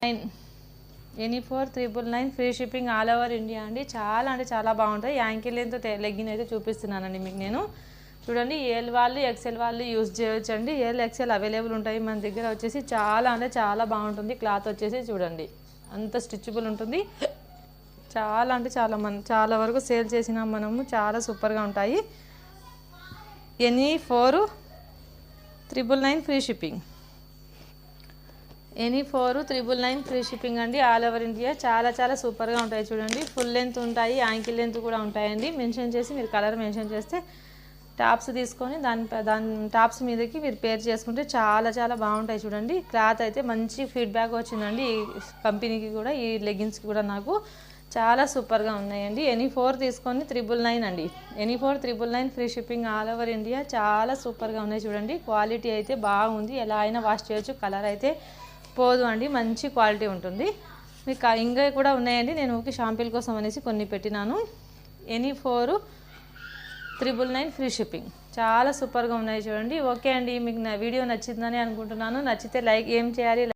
Any 4,999 free shipping all over India అండి. చాలా అంటే చాలా బాగుంటాయి. యాంకిల్ లెంత్ లెగ్గిన్ అయితే చూపిస్తున్నానండి మీకు నేను. చూడండి, ఎల్ వాళ్ళు ఎక్సెల్ వాళ్ళు యూజ్ చేయొచ్చండి. ఎల్ ఎక్సెల్ అవైలబుల్ ఉంటాయి మన దగ్గర. వచ్చేసి చాలా అంటే చాలా బాగుంటుంది. క్లాత్ వచ్చేసి చూడండి అంత స్టిచ్బుల్ ఉంటుంది. చాలా అంటే చాలా వరకు సేల్ చేసినాం మనము. చాలా సూపర్గా ఉంటాయి. Any 4,999 free shipping. Any 4,999 free shipping అండి ఆల్ ఓవర్ ఇండియా. చాలా చాలా సూపర్గా ఉంటాయి. చూడండి, ఫుల్ లెంత్ ఉంటాయి, యాంకిల్ లెంత్ కూడా ఉంటాయండి. మెన్షన్ చేసి మీరు కలర్ మెన్షన్ చేస్తే టాప్స్ తీసుకొని దాని టాప్స్ మీదకి మీరు పేర్ చేసుకుంటే చాలా చాలా బాగుంటాయి. చూడండి, క్లాత్ అయితే మంచి ఫీడ్బ్యాక్ వచ్చిందండి ఈ కంపెనీకి కూడా, ఈ లెగ్గిన్స్కి కూడా నాకు చాలా సూపర్గా ఉన్నాయండి. ఎనీ 4 తీసుకొని 999 అండి. Any 4,999 free shipping all over India. చాలా సూపర్గా ఉన్నాయి. చూడండి, క్వాలిటీ అయితే బాగుంది. ఎలా అయినా వాష్ చేయొచ్చు. కలర్ అయితే పోదు అండి, మంచి క్వాలిటీ ఉంటుంది. మీకు ఇంకా కూడా ఉన్నాయండి. నేను ఊరికి షాంపిల్ కోసం అనేసి కొన్ని పెట్టినాను. Any 4,999 free shipping. చాలా సూపర్గా ఉన్నాయి. చూడండి. ఓకే అండి, మీకు నా వీడియో నచ్చిందని అనుకుంటున్నాను. నచ్చితే లైక్ ఏం చేయాలి?